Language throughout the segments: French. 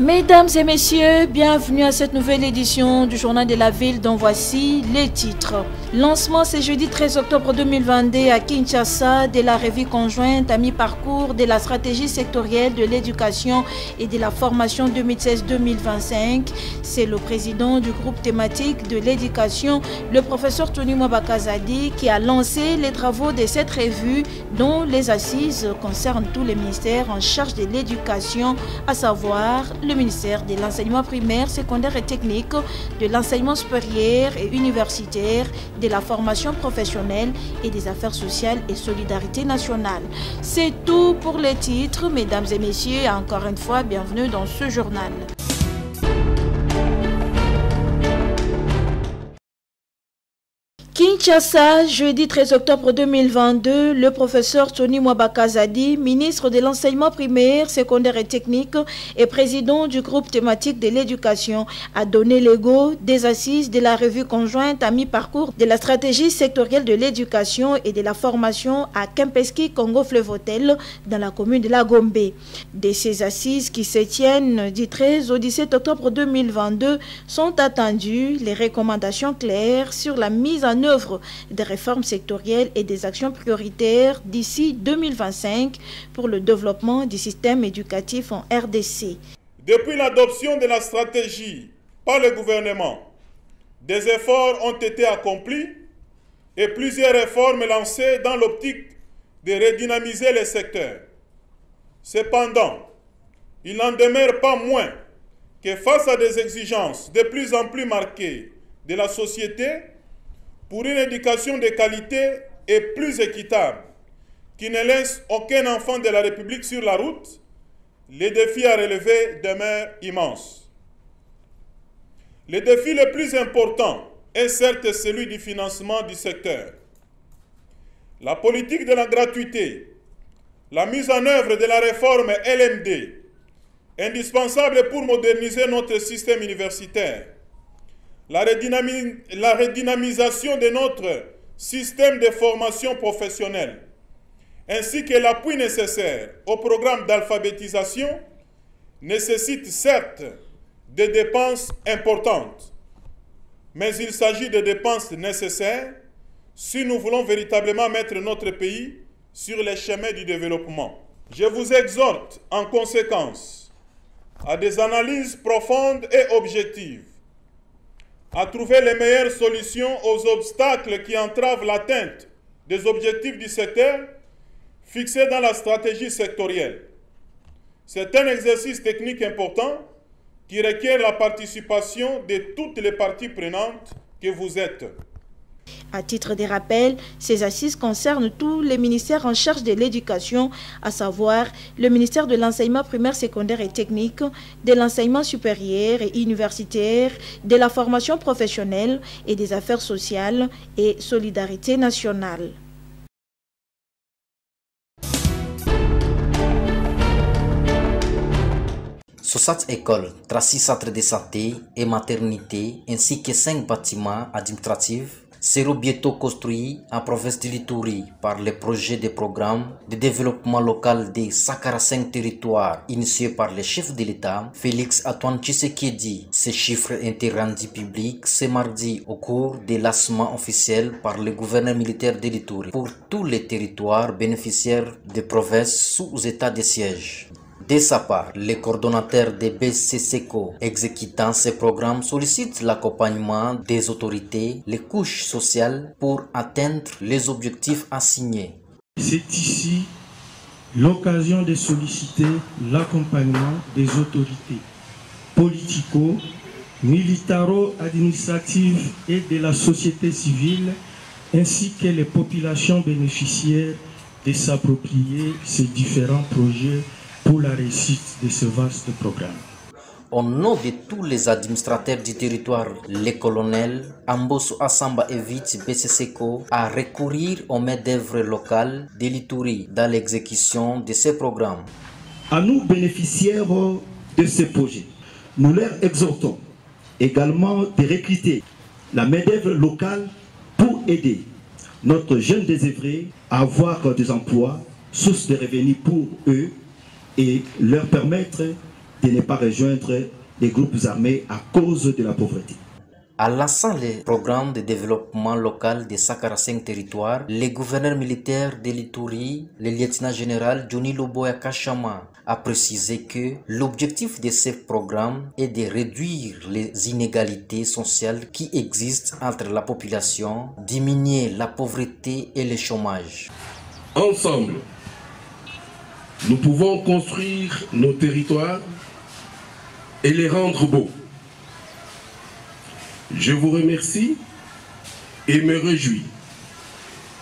Mesdames et messieurs, bienvenue à cette nouvelle édition du Journal de la Ville dont voici les titres. Lancement ce jeudi 13 octobre 2022 à Kinshasa de la revue conjointe à mi-parcours de la stratégie sectorielle de l'éducation et de la formation 2016-2025. C'est le président du groupe thématique de l'éducation, le professeur Tony Mwabakazadi, qui a lancé les travaux de cette revue dont les assises concernent tous les ministères en charge de l'éducation, à savoir le ministère de l'enseignement primaire, secondaire et technique, de l'enseignement supérieur et universitaire, de la formation professionnelle et des affaires sociales et solidarité nationale. C'est tout pour les titres, mesdames et messieurs. Encore une fois, bienvenue dans ce journal. Kinshasa, jeudi 13 octobre 2022, le professeur Tony Mwabakazadi, ministre de l'enseignement primaire, secondaire et technique et président du groupe thématique de l'éducation, a donné le go des assises de la revue conjointe à mi-parcours de la stratégie sectorielle de l'éducation et de la formation à Kempeski, Congo-Fleuve-Hôtel, dans la commune de la Gombe. De ces assises qui se tiennent du 13 au 17 octobre 2022 sont attendues les recommandations claires sur la mise en œuvre des réformes sectorielles et des actions prioritaires d'ici 2025 pour le développement du système éducatif en RDC. Depuis l'adoption de la stratégie par le gouvernement, des efforts ont été accomplis et plusieurs réformes lancées dans l'optique de redynamiser les secteurs. Cependant, il n'en demeure pas moins que face à des exigences de plus en plus marquées de la société, pour une éducation de qualité et plus équitable, qui ne laisse aucun enfant de la République sur la route, les défis à relever demeurent immenses. Le défi le plus important est certes celui du financement du secteur. La politique de la gratuité, la mise en œuvre de la réforme LMD, indispensable pour moderniser notre système universitaire, la redynamisation de notre système de formation professionnelle, ainsi que l'appui nécessaire au programme d'alphabétisation, nécessitent certes des dépenses importantes, mais il s'agit de dépenses nécessaires si nous voulons véritablement mettre notre pays sur les chemins du développement. Je vous exhorte en conséquence à des analyses profondes et objectives, à trouver les meilleures solutions aux obstacles qui entravent l'atteinte des objectifs du secteur fixés dans la stratégie sectorielle. C'est un exercice technique important qui requiert la participation de toutes les parties prenantes que vous êtes. À titre de rappel, ces assises concernent tous les ministères en charge de l'éducation, à savoir le ministère de l'enseignement primaire, secondaire et technique, de l'enseignement supérieur et universitaire, de la formation professionnelle et des affaires sociales et solidarité nationale. Sossat écoles, 36 centres de santé et maternité, ainsi que 5 bâtiments administratifs seront bientôt construits en province de l'Ituri par le projet de programme de développement local des 145 territoires initié par le chef de l'État, Félix Antoine Tshisekedi. Ces chiffres ont été rendus publics ce mardi au cours des lancements officiels par le gouverneur militaire de l'Ituri pour tous les territoires bénéficiaires de provinces sous état de siège. De sa part, le coordonnateur de BCCECO exécutant ce programme sollicite l'accompagnement des autorités, les couches sociales pour atteindre les objectifs assignés. C'est ici l'occasion de solliciter l'accompagnement des autorités politico, militaro-administratives et de la société civile, ainsi que les populations bénéficiaires de s'approprier ces différents projets pour la réussite de ce vaste programme. Au nom de tous les administrateurs du territoire, le colonel Amboso Assamba invite BCCECO à recourir aux main-d'œuvre locales de l'Ituri dans l'exécution de ces programmes. À nous, bénéficiaires de ce projet, nous leur exhortons également de recruter la main-d'œuvre locale pour aider notre jeune désœuvré à avoir des emplois, source de revenus pour eux, et leur permettre de ne pas rejoindre les groupes armés à cause de la pauvreté. En lançant le programme de développement local de 145 territoires, le gouverneur militaire de l'Ituri, le lieutenant-général Johnny Loboya Kachama, a précisé que l'objectif de ce programme est de réduire les inégalités sociales qui existent entre la population, diminuer la pauvreté et le chômage. Ensemble, nous pouvons construire nos territoires et les rendre beaux. Je vous remercie et me réjouis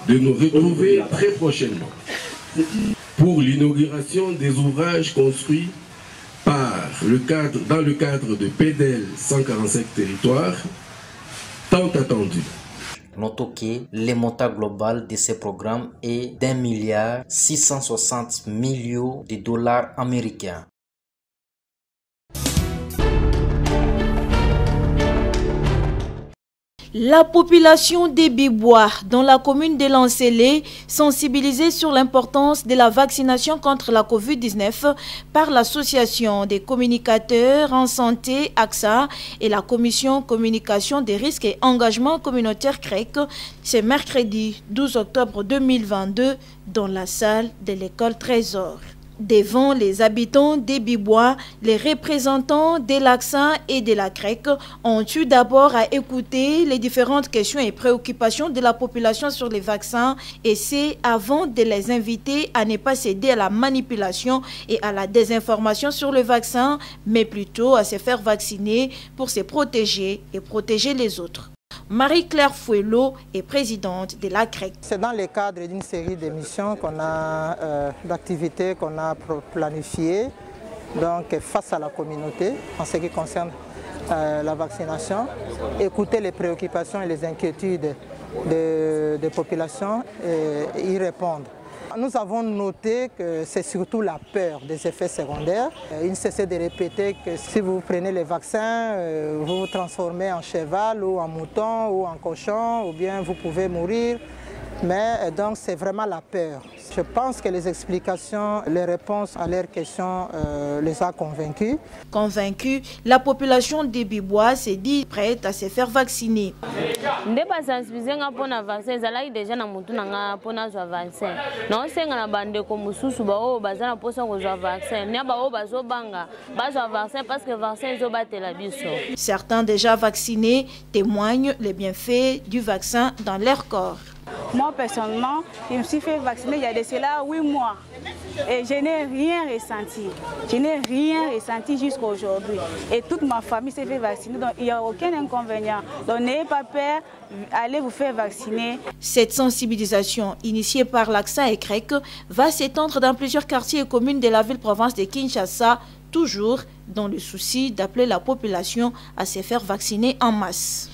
de nous retrouver très prochainement pour l'inauguration des ouvrages construits dans le cadre de PDL 145 territoires, tant attendu. Notons que le montant global de ce programme est d'1,660 milliard de dollars américains. La population des Bibois, dans la commune de Lancélé, sensibilisée sur l'importance de la vaccination contre la COVID-19 par l'association des communicateurs en santé AXA et la commission communication des risques et engagements communautaires CREC, c'est mercredi 12 octobre 2022 dans la salle de l'école Trésor. Devant les habitants des Bibois, les représentants de l'AXA et de la CREC ont eu d'abord à écouter les différentes questions et préoccupations de la population sur les vaccins, et c'est avant de les inviter à ne pas céder à la manipulation et à la désinformation sur le vaccin, mais plutôt à se faire vacciner pour se protéger et protéger les autres. Marie-Claire Fouello est présidente de la CREC. C'est dans le cadre d'une série d'émissions d'activités qu'on a planifiées donc, face à la communauté en ce qui concerne la vaccination, écouter les préoccupations et les inquiétudes des populations et y répondre. Nous avons noté que c'est surtout la peur des effets secondaires. Il ne cesse de répéter que si vous prenez les vaccins, vous vous transformez en cheval ou en mouton ou en cochon, ou bien vous pouvez mourir. Mais donc c'est vraiment la peur. Je pense que les explications, les réponses à leurs questions les a convaincus. Convaincue, la population des Bibois s'est dit prête à se faire vacciner. Certains déjà vaccinés témoignent les bienfaits du vaccin dans leur corps. Moi personnellement, je me suis fait vacciner il y a de cela 8 mois et je n'ai rien ressenti. Je n'ai rien ressenti jusqu'à aujourd'hui. Et toute ma famille s'est fait vacciner, donc il n'y a aucun inconvénient. Donc n'ayez pas peur, allez vous faire vacciner. Cette sensibilisation initiée par l'AXA et CREC va s'étendre dans plusieurs quartiers et communes de la ville-province de Kinshasa, toujours dans le souci d'appeler la population à se faire vacciner en masse.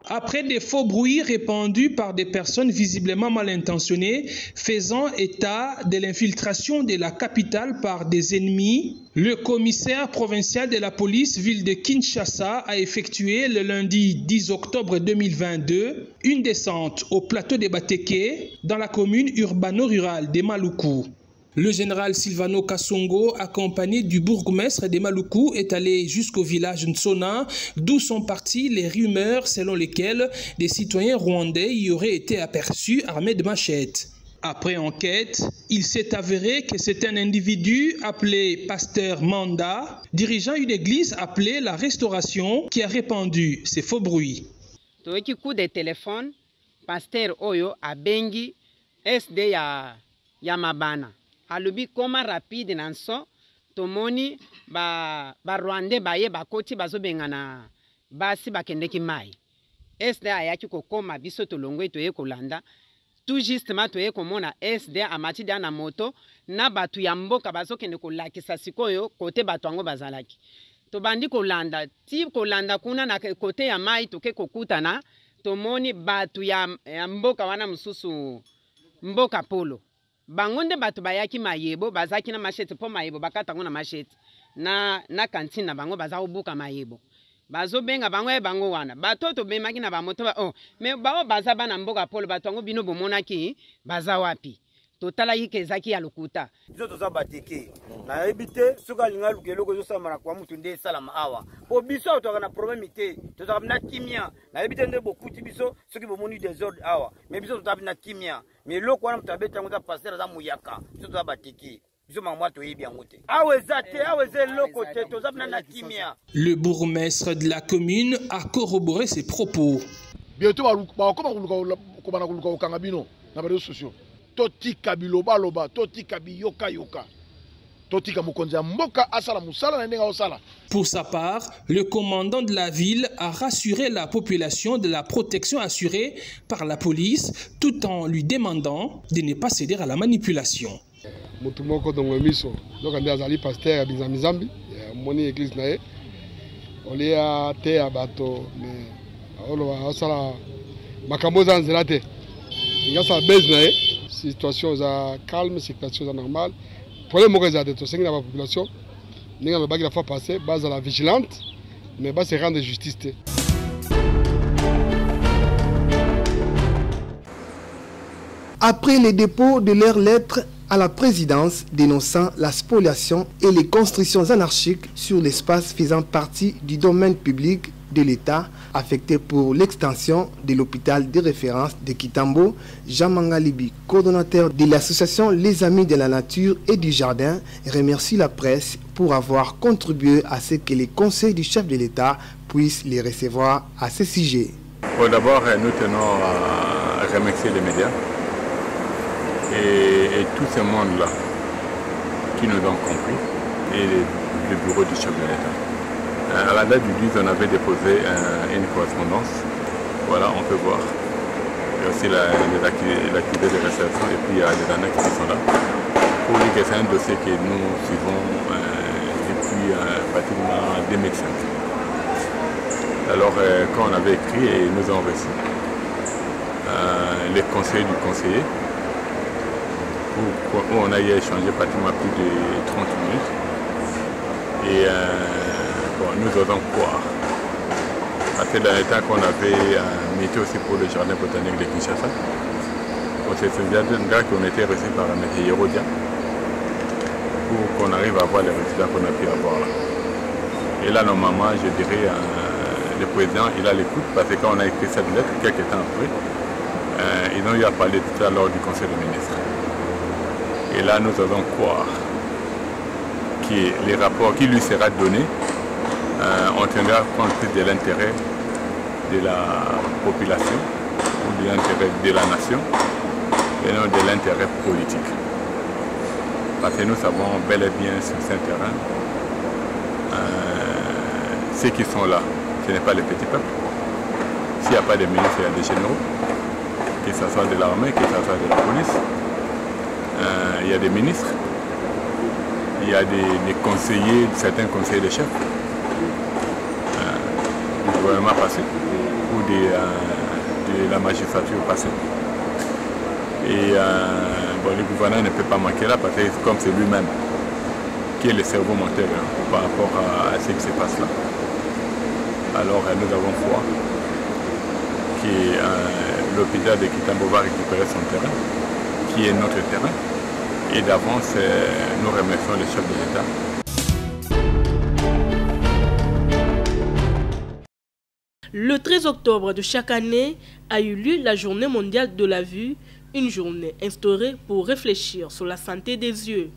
Après des faux bruits répandus par des personnes visiblement mal intentionnées faisant état de l'infiltration de la capitale par des ennemis, le commissaire provincial de la police ville de Kinshasa a effectué le lundi 10 octobre 2022 une descente au plateau de Bateke dans la commune urbano-rurale de Maluku. Le général Silvano Kassongo, accompagné du bourgmestre de Maluku, est allé jusqu'au village Nsona, d'où sont parties les rumeurs selon lesquelles des citoyens rwandais y auraient été aperçus armés de machettes. Après enquête, il s'est avéré que c'est un individu appelé Pasteur Manda, dirigeant une église appelée La Restauration, qui a répandu ces faux bruits. Toeki coup de téléphone, Pasteur Oyo a bengi SD ya mabana. Alobi koma rapide nanso tomoni ba Rwandais baye bakoti bazobengana basi bakendeki mai. SD ayaki kokoma biso tolongwe toye kolanda. Tout justement toye komona SD amati dia na moto na batu ya mboka bazokende kolakisa sikoyo kote batu ango bazalaki. Tobandi kolanda ti kolanda kuna na kote ya mai toke kokutana tomoni batu ya mboka wana mususu mboka polo. Bangonde batu bayaki mayebo bazaki na machete po mayebo bakata ngo na machete na kantine bango baza obuka mayebo bazo benga bango e bango wana batoto bemaki na bamoto oh mais bao baza bana mboka polo batongo bino bomonaki baza wapi totala yike zaki ya lokuta biso toza bateke na ebite soka linga lukelo ko zosamara kwa mutu nde salama awa po biso to kana problème te toza na kimia na ebite nde bokuti biso soki bomoni désordre awa mais biso toza na kimia mais loko wana mutabeta ngota passer za muyaka biso toza bateke. Le bourgmestre de la commune a corroboré ses propos. Bientôt, pour sa part, le commandant de la ville a rassuré la population de la protection assurée par la police tout en lui demandant de ne pas céder à la manipulation. Mutu moko dongo miso donc ande azali pasteur ya Bizamizambi ya moni église nae olia te ya bato mais olo asala makambo za nzela te ngasa base nae situation za calme situation za normale problème moko za to sengi na la population ninga ba la fois passé base à la vigilante mais ba se rendre justice te. Après le dépôt de leurs lettres à la présidence dénonçant la spoliation et les constructions anarchiques sur l'espace faisant partie du domaine public de l'État affecté pour l'extension de l'hôpital de référence de Kitambo, Jean Mangalibi, coordonnateur de l'association Les Amis de la Nature et du Jardin, remercie la presse pour avoir contribué à ce que les conseils du chef de l'État puissent les recevoir à ce sujet. D'abord, nous tenons à remercier les médias et tout ce monde-là qui nous ont compris et le bureau du chef de l'État. À la date du 10, on avait déposé une correspondance. Voilà, on peut voir. Il y a aussi l'activité de réception et puis il y a des annexes qui sont là. Pour dire que c'est un dossier que nous suivons depuis pratiquement 2005. Alors, quand on avait écrit et nous avons reçu les conseils du conseiller, où on a échangé pratiquement plus de 30 minutes. Et bon, nous osons croire. Parce que dans le temps qu'on avait mis aussi pour le jardin botanique de Kinshasa, on s'est qu'on était reçu par M. Hérodia pour qu'on arrive à voir les résultats qu'on a pu avoir là. Et là, normalement, je dirais, le président, il a l'écoute parce que quand on a écrit cette lettre, quelques temps après, ils ont eu à parler de ça lors du Conseil des ministres. Et là, nous allons croire que les rapports qui lui sera donné, on tiendra compte de l'intérêt de la population ou de l'intérêt de la nation et non de l'intérêt politique. Parce que nous savons bel et bien sur ce terrain, ceux qui sont là, ce n'est pas les petits peuples. S'il n'y a pas de ministres, il y a des généraux, que ce soit de l'armée, que ce soit de la police. Il y a des ministres, il y a des conseillers, certains conseillers de chefs du gouvernement passé ou de la magistrature passée. Et bon, le gouvernement ne peut pas manquer là parce que comme c'est lui-même qui est le cerveau moteur par rapport à ce qui se passe là. Alors nous avons foi que l'hôpital de Kitambo va récupérer son terrain, qui est notre terrain. Et d'avance, nous remercions le chef de l'État. Le 13 octobre de chaque année a eu lieu la Journée mondiale de la vue, une journée instaurée pour réfléchir sur la santé des yeux.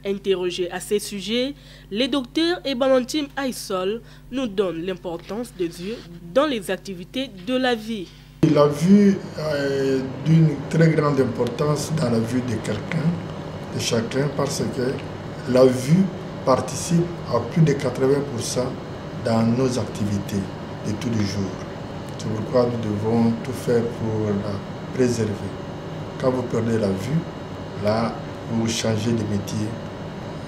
Interrogé à ce sujet, le docteur Ebanantine Aïssol nous donne l'importance des yeux dans les activités de la vie. La vue est d'une très grande importance dans la vie de quelqu'un, de chacun, parce que la vue participe à plus de 80% dans nos activités de tous les jours. C'est pourquoi nous devons tout faire pour la préserver. Quand vous perdez la vue, là, vous changez de métier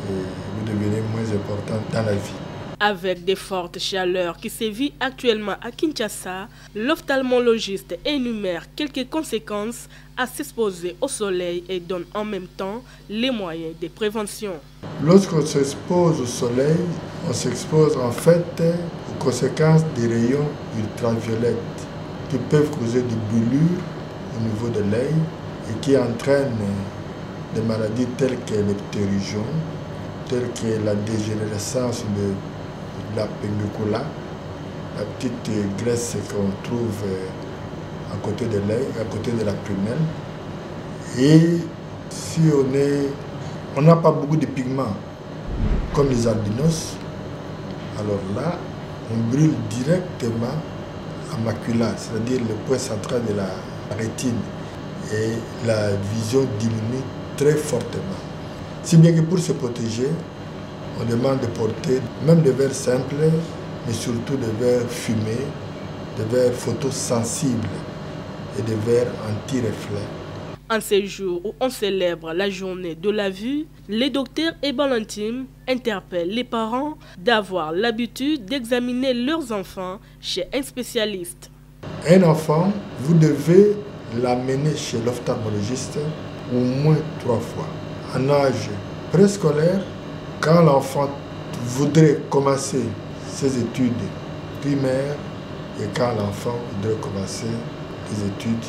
et vous devenez moins important dans la vie. Avec des fortes chaleurs qui sévissent actuellement à Kinshasa, l'ophtalmologiste énumère quelques conséquences à s'exposer au soleil et donne en même temps les moyens de prévention. Lorsqu'on s'expose au soleil, on s'expose en fait aux conséquence des rayons ultraviolettes qui peuvent causer des brûlures au niveau de l'œil et qui entraînent des maladies telles que les ptérygions, telles que la dégénérescence de la pellicula, la petite graisse qu'on trouve à côté de l'œil, à côté de la prunelle. Et si on n'a pas beaucoup de pigments comme les albinos, alors là, on brûle directement à macula, c'est-à-dire le point central de la rétine, et la vision diminue très fortement. Si bien que pour se protéger, on demande de porter même des verres simples, mais surtout des verres fumés, des verres photosensibles et des verres anti-reflets. En ces jours où on célèbre la journée de la vue, les docteurs Ebalantine interpellent les parents d'avoir l'habitude d'examiner leurs enfants chez un spécialiste. Un enfant, vous devez l'amener chez l'ophtalmologiste au moins 3 fois. En âge préscolaire, quand l'enfant voudrait commencer ses études primaires et quand l'enfant voudrait commencer les études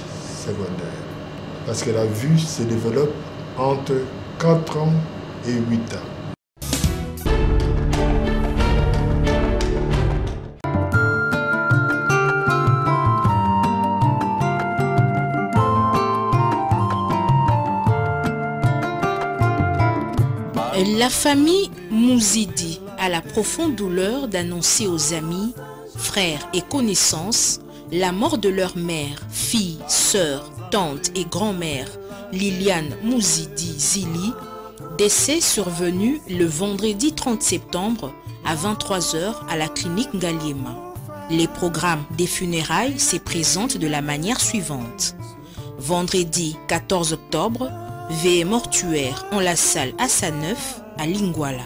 secondaires. Parce que la vue se développe entre 4 ans et 8 ans. La famille Mouzidi a la profonde douleur d'annoncer aux amis, frères et connaissances la mort de leur mère, fille, sœur, tante et grand-mère Liliane Mouzidi Zili, décès survenu le vendredi 30 septembre à 23 h à la clinique Ngaliema. Les programmes des funérailles se présentent de la manière suivante. Vendredi 14 octobre, veillée mortuaire en la salle Assa-Neuf à Lingwala.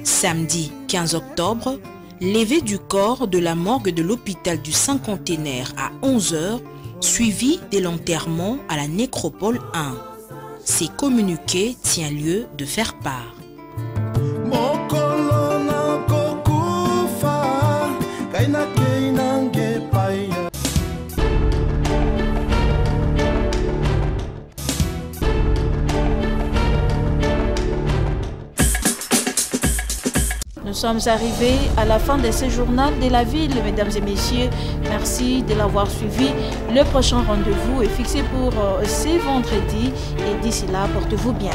Samedi 15 octobre, levée du corps de la morgue de l'hôpital du Cinquantenaire à 11 h, suivi de l'enterrement à la nécropole 1. Ces communiqués tient lieu de faire part. Nous sommes arrivés à la fin de ce journal de la ville, mesdames et messieurs. Merci de l'avoir suivi. Le prochain rendez-vous est fixé pour ce vendredi et d'ici là, portez-vous bien.